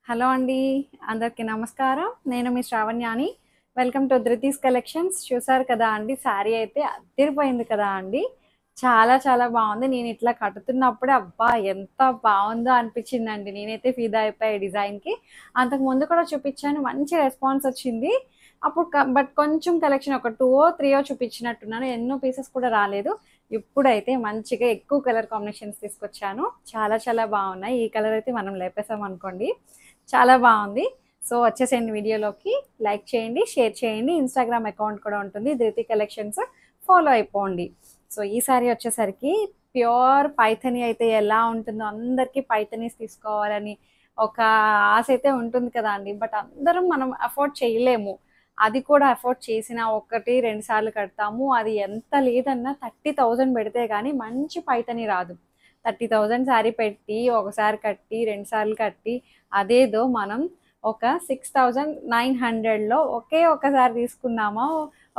Hello అండి. అందరికీ నమస్కారం. నేను మీ శ్రావణ్యాని. Welcome to Dhruti's collections. చూసారు కదా అండి, శారీ అయితే అదిరిపోయింది కదా అండి. చాలా చాలా బాగుంది. నేను ఇట్లా కట్టుతున్నప్పుడే అబ్బా ఎంత బాగుందో అనిపించిందండి. నేనైతే ఫిదా అయిపోయా ఈ డిజైన్కి. అంతకు ముందు కూడా చూపించాను, మంచి రెస్పాన్స్ వచ్చింది. అప్పుడు బట్ కొంచెం కలెక్షన్ ఒక 2-3 చూపించినట్టున్నాను, ఎన్నో పీసెస్ కూడా రాలేదు. ఇప్పుడైతే మంచిగా ఎక్కువ కలర్ కాంబినేషన్స్ తీసుకొచ్చాను. చాలా చాలా బాగున్నాయి. ఈ కలర్ అయితే మనం లేపేసాం అనుకోండి, చాలా బాగుంది. సో వచ్చేసేయండి వీడియోలోకి. లైక్ చేయండి, షేర్ చేయండి. ఇన్స్టాగ్రామ్ అకౌంట్ కూడా ఉంటుంది, ధృతి కలెక్షన్స్. ఫాలో అయిపోండి. సో ఈ సారీ వచ్చేసరికి ప్యూర్ పైథనీ అయితే ఎలా ఉంటుందో, అందరికీ పైథనీస్ తీసుకోవాలని ఒక ఆశ అయితే ఉంటుంది కదా అండి. బట్ అందరం మనం అఫోర్డ్ చేయలేము. అది కూడా అఫోర్డ్ చేసిన 1-2 సార్లు కడతాము. అది ఎంత లేదన్నా 30,000 పెడితే కానీ మంచి పైథనీ రాదు. 30,000 శారీ పెట్టి ఒకసారి కట్టి 2 సార్లు కట్టి, అదేదో మనం ఒక 6,900లో ఒకే ఒకసారి తీసుకున్నామా,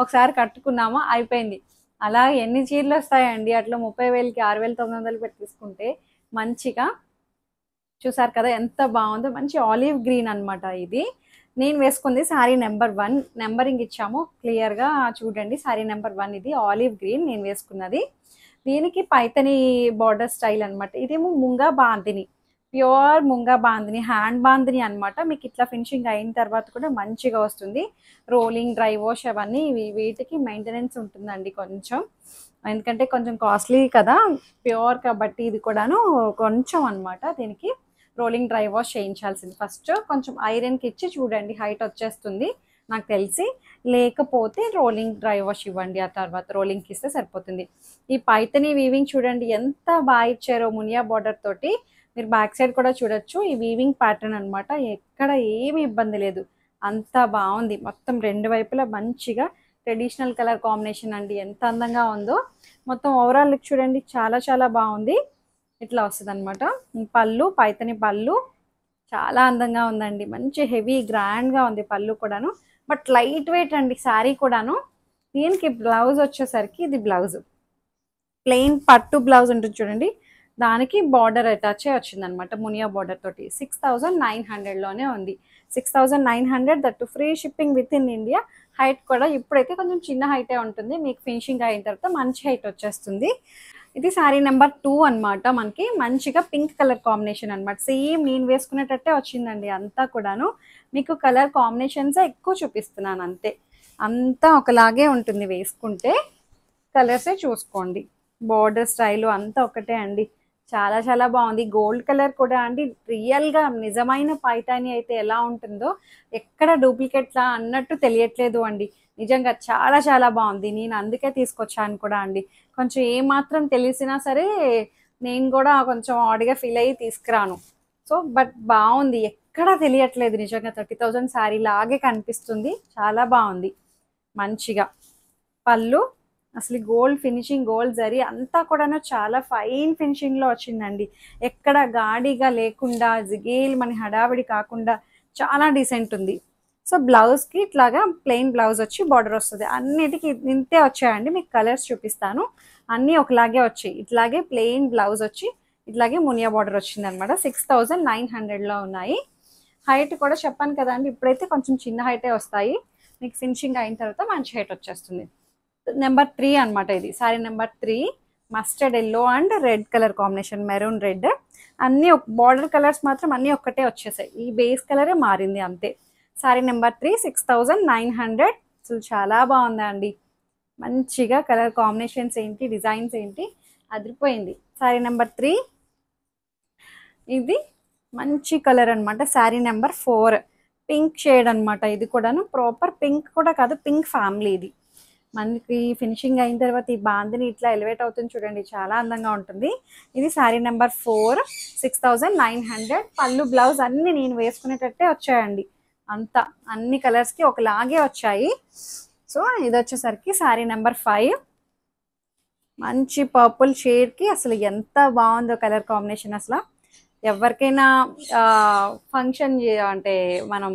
ఒకసారి కట్టుకున్నామా, అయిపోయింది. అలా ఎన్ని చీరలు వస్తాయండి అట్లా 30,000కి 6,900 పెట్టి తీసుకుంటే. మంచిగా చూసారు కదా ఎంత బాగుందో. మంచి ఆలివ్ గ్రీన్ అనమాట ఇది. నేను వేసుకుంది శారీ నెంబర్ 1. నెంబరింగ్ ఇచ్చాము, క్లియర్గా చూడండి. శారీ నెంబర్ 1 ఇది ఆలివ్ గ్రీన్ నేను వేసుకున్నది. దీనికి పైతని బార్డర్ స్టైల్ అనమాట. ఇదేమో ముంగా బాందిని, ప్యూర్ ముంగా బాందిని, హ్యాండ్ బాందిని అనమాట. మీకు ఇట్లా ఫినిషింగ్ అయిన తర్వాత కూడా మంచిగా వస్తుంది. రోలింగ్, డ్రై వాష్ అవన్నీ వీటికి మెయింటెనెన్స్ ఉంటుందండి కొంచెం, ఎందుకంటే కొంచెం కాస్ట్లీ కదా, ప్యూర్ కాబట్టి. ఇది కూడాను కొంచెం అనమాట, దీనికి రోలింగ్ డ్రై వాష్ చేయించాల్సింది. ఫస్ట్ కొంచెం ఐరన్కి ఇచ్చి చూడండి, హైట్ వచ్చేస్తుంది నాకు తెలిసి. లేకపోతే రోలింగ్ డ్రై వాష్ ఇవ్వండి, ఆ తర్వాత రోలింగ్కి ఇస్తే సరిపోతుంది. ఈ పైతని వీవింగ్ చూడండి ఎంత బాగా ఇచ్చారో, మునియా బార్డర్ తోటి. మీరు బ్యాక్ సైడ్ కూడా చూడొచ్చు, ఈ వీవింగ్ ప్యాటర్న్ అనమాట. ఎక్కడ ఏమి ఇబ్బంది లేదు, అంత బాగుంది. మొత్తం రెండు వైపులా మంచిగా ట్రెడిషనల్ కలర్ కాంబినేషన్ అండి. ఎంత అందంగా ఉందో. మొత్తం ఓవరాల్ లుక్ చూడండి, చాలా చాలా బాగుంది. ఇట్లా వస్తుంది అనమాట పళ్ళు. పైతని పళ్ళు చాలా అందంగా ఉందండి. మంచి హెవీ గ్రాండ్గా ఉంది పళ్ళు కూడాను. బట్ లైట్ వెయిట్ అండి శారీ కూడాను. దీనికి బ్లౌజ్ వచ్చేసరికి, ఇది బ్లౌజ్ ప్లెయిన్ పట్టు బ్లౌజ్ ఉంటుంది చూడండి, దానికి బార్డర్ అటాచ్ వచ్చింది అనమాట, మునియా బార్డర్ తోటి. 6,900లోనే ఉంది. 6,900, that free shipping with in India. Height కూడా ఇప్పుడైతే కొంచెం చిన్న హైటే ఉంటుంది, మీకు ఫినిషింగ్ అయిన తర్వాత మంచి హైట్ వచ్చేస్తుంది. ఇది శారీ నెంబర్ 2 అనమాట. మనకి మంచిగా పింక్ కలర్ కాంబినేషన్ అనమాట. సేమ్ నేను వేసుకునేటట్టే వచ్చిందండి అంతా కూడాను. మీకు కలర్ కాంబినేషన్స్ ఎక్కువ చూపిస్తున్నాను అంతే, అంతా ఒకలాగే ఉంటుంది వేసుకుంటే. కలర్సే చూసుకోండి, బోర్డర్ స్టైలు అంతా ఒకటే అండి. చాలా చాలా బాగుంది. గోల్డ్ కలర్ కూడా అండి, రియల్గా నిజమైన పైతాని అయితే ఎలా ఉంటుందో ఎక్కడ డూప్లికేట్లా అన్నట్టు తెలియట్లేదు అండి. నిజంగా చాలా చాలా బాగుంది. నేను అందుకే తీసుకొచ్చాను కూడా అండి. కొంచెం ఏమాత్రం తెలిసినా సరే నేను కూడా కొంచెం ఆడిగా ఫీల్ అయ్యి తీసుకురాను. సో బట్ బాగుంది, ఎక్కడా తెలియట్లేదు. నిజంగా 30,000 శారీ లాగే కనిపిస్తుంది. చాలా బాగుంది. మంచిగా పళ్ళు అసలు గోల్డ్ ఫినిషింగ్, గోల్డ్ జరీ అంతా కూడా చాలా ఫైన్ ఫినిషింగ్లో వచ్చిందండి. ఎక్కడ గాడిగా లేకుండా, జిగేల్ మన హడావిడి కాకుండా చాలా డీసెంట్ ఉంది. సో బ్లౌజ్కి ఇట్లాగా ప్లెయిన్ బ్లౌజ్ వచ్చి బార్డర్ వస్తుంది. అన్నిటికీ ఇంతే వచ్చాయండి. మీకు కలర్స్ చూపిస్తాను. అన్నీ ఒకలాగే వచ్చాయి. ఇట్లాగే ప్లెయిన్ బ్లౌజ్ వచ్చి ఇట్లాగే మునియా బార్డర్ వచ్చింది అనమాట. 6,900లో ఉన్నాయి. హైట్ కూడా చెప్పాను కదా అండి, ఇప్పుడైతే కొంచెం చిన్న హైటే వస్తాయి. మీకు ఫినిషింగ్ అయిన తర్వాత మంచి హైట్ వచ్చేస్తుంది. నెంబర్ 3 అనమాట. ఇది sorry number 3. Mustard yellow and red colour combination, maroon red. అన్నీ బార్డర్ కలర్స్ మాత్రం అన్నీ ఒక్కటే వచ్చేసాయి. ఈ బేస్ కలరే మారింది అంతే. Sorry number 3, 6,900. అసలు చాలా బాగుందా అండి. మంచిగా కలర్ కాంబినేషన్స్ ఏంటి, డిజైన్స్ ఏంటి, అదిరిపోయింది. సారీ నెంబర్ 3 ఇది మంచి కలర్ అనమాట. శారీ నెంబర్ 4 పింక్ షేడ్ అనమాట. ఇది కూడాను ప్రాపర్ పింక్ కూడా కాదు, పింక్ ఫ్యామిలీ. ఇది మనకి ఫినిషింగ్ అయిన తర్వాత ఈ బాందిని ఇట్లా ఎలివేట్ అవుతుంది చూడండి, చాలా అందంగా ఉంటుంది. ఇది శారీ నెంబర్ 4, 6,900. పళ్ళు బ్లౌజ్ అన్ని నేను వేసుకునేటట్టే వచ్చాయండి. అంతా అన్ని కలర్స్కి ఒకలాగే వచ్చాయి. సో ఇది వచ్చేసరికి శారీ నెంబర్ 5. మంచి పర్పుల్ షేడ్కి అసలు ఎంత బాగుందో కలర్ కాంబినేషన్. అసలు ఎవరికైనా ఫంక్షన్ అంటే మనం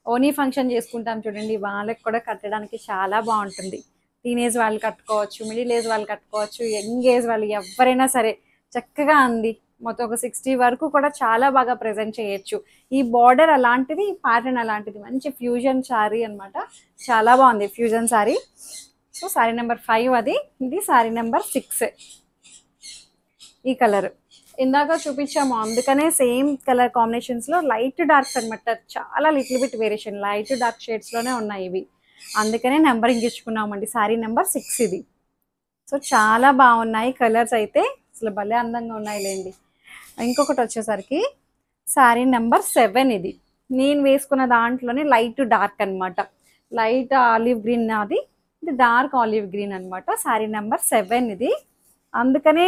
ఓనీ ఫంక్షన్ చేసుకుంటాం చూడండి, వాళ్ళకి కూడా కట్టడానికి చాలా బాగుంటుంది. టీనేజ్ వాళ్ళు కట్టుకోవచ్చు, మిడిల్ ఏజ్ వాళ్ళు కట్టుకోవచ్చు, యంగ్ ఏజ్ వాళ్ళు ఎవరైనా సరే చక్కగా ఉంది. మొత్తం ఒక 60 వరకు కూడా చాలా బాగా ప్రెజెంట్ చేయొచ్చు. ఈ బార్డర్ అలాంటిది, ప్యాటర్న్ అలాంటిది, మంచి ఫ్యూజన్ శారీ అన్నమాట. చాలా బాగుంది fusion sari. So sari number 5 అది. ఇది శారీ నెంబర్ 6. ఈ కలర్ ఇందాక చూపించాము, అందుకనే సేమ్ కలర్ కాంబినేషన్స్లో లైట్ డార్క్స్ అనమాట. చాలా little bit variation, light dark షేడ్స్లోనే ఉన్నాయి ఇవి. అందుకనే నెంబరింగ్ ఇచ్చుకున్నామండి. శారీ నెంబర్ 6 ఇది. సో చాలా బాగున్నాయి కలర్స్ అయితే, అసలు భలే అందంగా ఉన్నాయి లేండి. ఇంకొకటి వచ్చేసరికి శారీ నెంబర్ 7 ఇది. నేను వేసుకున్న దాంట్లోనే లైట్ డార్క్ అనమాట. లైట్ ఆలివ్ గ్రీన్ అది, ఇది డార్క్ ఆలివ్ గ్రీన్ అనమాట. శారీ నెంబర్ 7 ఇది. అందుకనే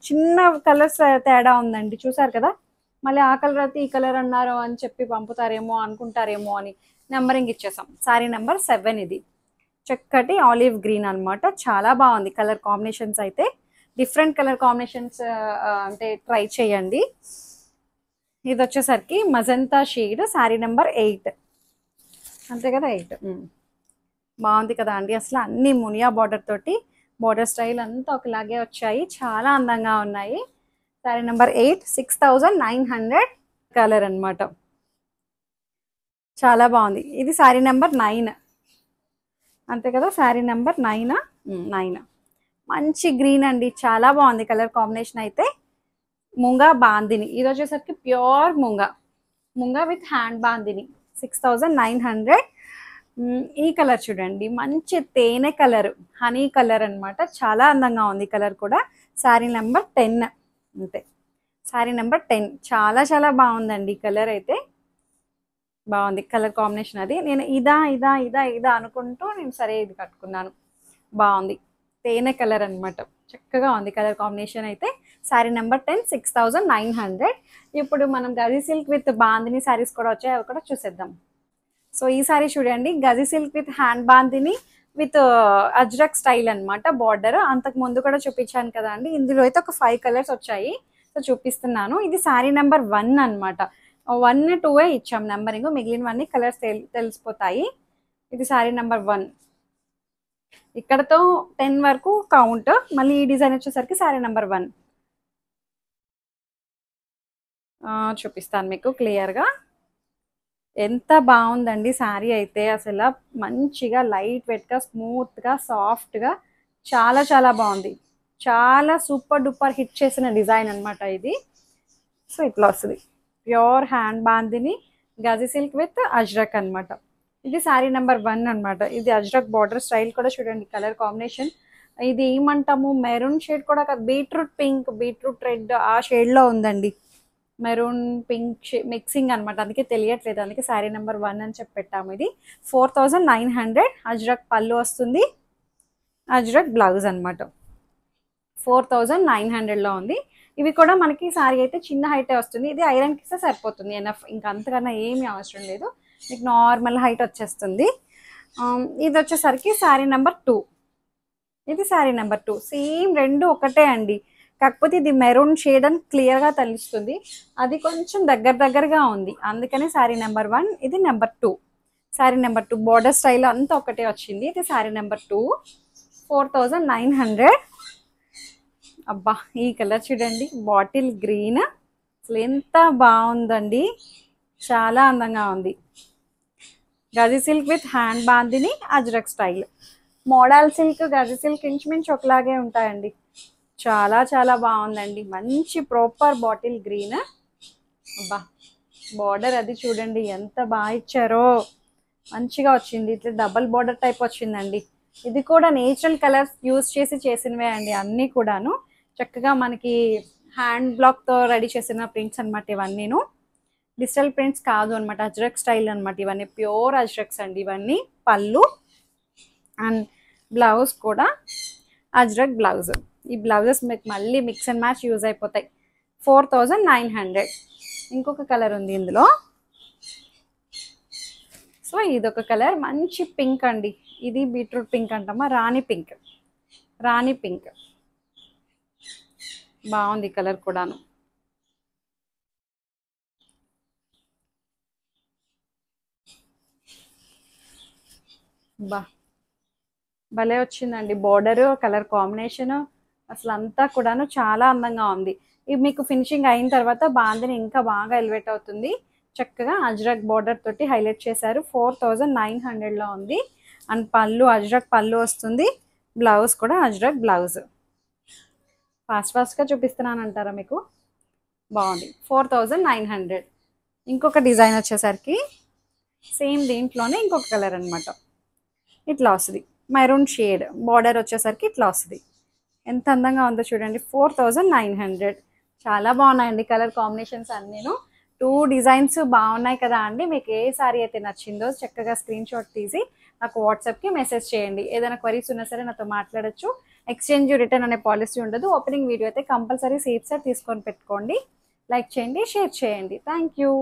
చిన్న కలర్స్ తేడా ఉందండి, చూసారు కదా. మళ్ళీ ఆ కలర్ అయితే ఈ కలర్ అన్నారు అని చెప్పి పంపుతారేమో అనుకుంటారేమో అని నెంబరింగ్ ఇచ్చేసాం. శారీ నెంబర్ 7 ఇది. చక్కటి ఆలివ్ గ్రీన్ అనమాట. చాలా బాగుంది కలర్ కాంబినేషన్స్ అయితే. డిఫరెంట్ కలర్ కాంబినేషన్స్ అంటే ట్రై చేయండి. ఇది వచ్చేసరికి మజంతా షేడ్, శారీ నెంబర్ 8. అంతే కదా, 8. బాగుంది కదా అండి. అసలు అన్ని మునియా బార్డర్ తోటి, బార్డర్ స్టైల్ అంతా ఒకలాగే వచ్చాయి, చాలా అందంగా ఉన్నాయి. శారీ నెంబర్ 8, 6900 కలర్ అనమాట. చాలా బాగుంది. ఇది శారీ నెంబర్ 9. అంతే కదా, శారీ నెంబర్ 9. మంచి గ్రీన్ అండి, చాలా బాగుంది కలర్ కాంబినేషన్ అయితే. ముంగా బాందిని, ఇది వచ్చేసరికి pure munga with hand bandhani, 6900. ఈ కలర్ చూడండి, మంచి తేనె కలర్, హనీ కలర్ అనమాట. చాలా అందంగా ఉంది కలర్ కూడా. శారీ నెంబర్ 10. అంతే, శారీ నెంబర్ 10. చాలా చాలా బాగుందండి కలర్ అయితే. బాగుంది కలర్ కాంబినేషన్ అది. నేను ఇదా అనుకుంటూ నేను సరే ఇది కట్టుకున్నాను. బాగుంది, తేనె కలర్ అనమాట. చక్కగా ఉంది కలర్ కాంబినేషన్ అయితే. శారీ నెంబర్ 10, 6900. ఇప్పుడు మనం గజీ సిల్క్ విత్ బాందిని శారీస్ కూడా వచ్చాయి, అవి కూడా చూసేద్దాం. సో ఈ సారీ చూడండి, gaji silk with hand bandhani with ajrakh style అనమాట. బార్డర్ అంతకు ముందు కూడా చూపించాను కదా అండి. ఇందులో అయితే ఒక 5 కలర్స్ వచ్చాయి, సో చూపిస్తున్నాను. ఇది శారీ నెంబర్ 1 అనమాట. 1, 2 ఇచ్చాం నెంబరింగ్, మిగిలినవన్నీ కలర్స్ తెలిసిపోతాయి. ఇది శారీ నెంబర్ 1. ఇక్కడతో 10 వరకు కౌంట్. మళ్ళీ ఈ డిజైన్ వచ్చేసరికి శారీ నెంబర్ 1. చూపిస్తాను మీకు క్లియర్గా. ఎంత బాగుందండి శారీ అయితే. అసలు మంచిగా లైట్ వెయిట్గా, స్మూత్గా, సాఫ్ట్గా, చాలా చాలా బాగుంది. చాలా సూపర్ డూపర్ హిట్ చేసిన డిజైన్ అనమాట ఇది. సో ఇట్లా వస్తుంది, pure hand bandhani gaji silk with ajrakh అనమాట. ఇది శారీ నెంబర్ 1 అనమాట. ఇది అజ్రక్ బార్డర్ స్టైల్ కూడా చూడండి, కలర్ కాంబినేషన్. ఇది ఏమంటాము, మెరూన్ షేడ్ కూడా కాదు, బీట్రూట్ పింక్, బీట్రూట్ రెడ్ ఆ షేడ్లో ఉందండి. మెరూన్ పింక్ మిక్సింగ్ అనమాట, అందుకే తెలియట్లేదు, అందుకే శారీ నెంబర్ 1 అని చెప్పి పెట్టాము. ఇది 4900. అజ్రక్ పళ్ళు వస్తుంది, అజ్రక్ బ్లౌజ్ అనమాట. 4900లో ఉంది. ఇవి కూడా మనకి శారీ అయితే చిన్న హైటే వస్తుంది. ఇది ఐరన్కి ఇస్తే సరిపోతుంది, ఎనఫ్. ఇంకా అంతకన్నా ఏమీ అవసరం లేదు, మీకు నార్మల్ హైట్ వచ్చేస్తుంది. ఇది వచ్చేసరికి శారీ నెంబర్ 2. ఇది శారీ నెంబర్ 2. సేమ్ రెండు ఒకటే అండి, కాకపోతే ఇది మెరూన్ షేడ్ అని క్లియర్గా తెలుస్తుంది, అది కొంచెం దగ్గరగా ఉంది, అందుకని శారీ నెంబర్ 1, ఇది number 2. Sari number 2 border style అంతా ఒకటే వచ్చింది. ఇది శారీ నెంబర్ 2, 4900. అబ్బా, ఈ కలర్ చూడండి, బాటిల్ గ్రీన్. అసలు ఎంత బాగుందండి, చాలా అందంగా ఉంది. Gaji silk with hand bandhani ajrakh style. Model silk, gaji silk ఇంచుమించు ఒకలాగే ఉంటాయండి. చాలా చాలా బాగుందండి, మంచి ప్రాపర్ బాటిల్ గ్రీన్. అబ్బా, బార్డర్ అది చూడండి ఎంత బాగా ఇచ్చారో, మంచిగా వచ్చింది. ఇట్లా డబల్ బార్డర్ టైప్ వచ్చిందండి. ఇది కూడా నేచురల్ కలర్స్ యూజ్ చేసి చేసినవే అండి, అన్నీ కూడాను. చక్కగా మనకి హ్యాండ్ బ్లాక్తో రెడీ చేసిన ప్రింట్స్ అనమాట ఇవన్నీను, డిజిటల్ ప్రింట్స్ కాదు అనమాట, అజ్రక్ స్టైల్ అనమాట. ఇవన్నీ ప్యూర్ అజ్రక్స్ అండి ఇవన్నీ. పళ్ళు అండ్ బ్లౌజ్ కూడా అజ్రక్ బ్లౌజ్. ఈ బ్లౌజెస్ మీకు మళ్ళీ మిక్స్ అండ్ మ్యాచ్ యూజ్ అయిపోతాయి. 4900. ఇంకొక కలర్ ఉంది ఇందులో. సో ఇదొక కలర్, మంచి పింక్ అండి. ఇది బీట్రూట్ పింక్ అంటామా, రాణి పింక్. రాణి పింక్ బాగుంది కలర్ కూడాను. బా, భలే వచ్చిందండి బార్డర్, కలర్ కాంబినేషన్, అసలు అంతా కూడాను చాలా అందంగా ఉంది. ఇవి మీకు ఫినిషింగ్ అయిన తర్వాత బాందిని ఇంకా బాగా ఎలివేట్ అవుతుంది. చక్కగా అజ్రక్ బార్డర్ తోటి హైలైట్ చేశారు. 4900లో ఉంది. అండ్ పళ్ళు అజ్రక్ పళ్ళు వస్తుంది. బ్లౌజ్ కూడా అజ్రక్ బ్లౌజ్. ఫాస్ట్గా చూపిస్తున్నాను అంటారా మీకు? బాగుంది. 4900. ఇంకొక డిజైన్ వచ్చేసరికి సేమ్ దీంట్లోనే ఇంకొక కలర్ అనమాట. ఇట్లా వస్తుంది మెరూన్ షేడ్. బార్డర్ వచ్చేసరికి ఇట్లా వస్తుంది. ఎంత అందంగా ఉందో చూడండి. 4900. చాలా బాగున్నాయండి కలర్ కాంబినేషన్స్ అన్నీను. 2 డిజైన్స్ బాగున్నాయి కదా అండి. మీకు ఏ సారీ అయితే నచ్చిందో చక్కగా స్క్రీన్ షాట్ తీసి నాకు వాట్సాప్కి మెసేజ్ చేయండి. ఏదైనా క్వరీస్ ఉన్నా సరే నాతో మాట్లాడచ్చు. ఎక్స్చేంజ్ రిటర్న్ అనే పాలసీ ఉండదు. ఓపెనింగ్ వీడియో అయితే కంపల్సరీ సేఫ్ సైడ్ తీసుకొని పెట్టుకోండి. లైక్ చేయండి, షేర్ చేయండి. Thank you.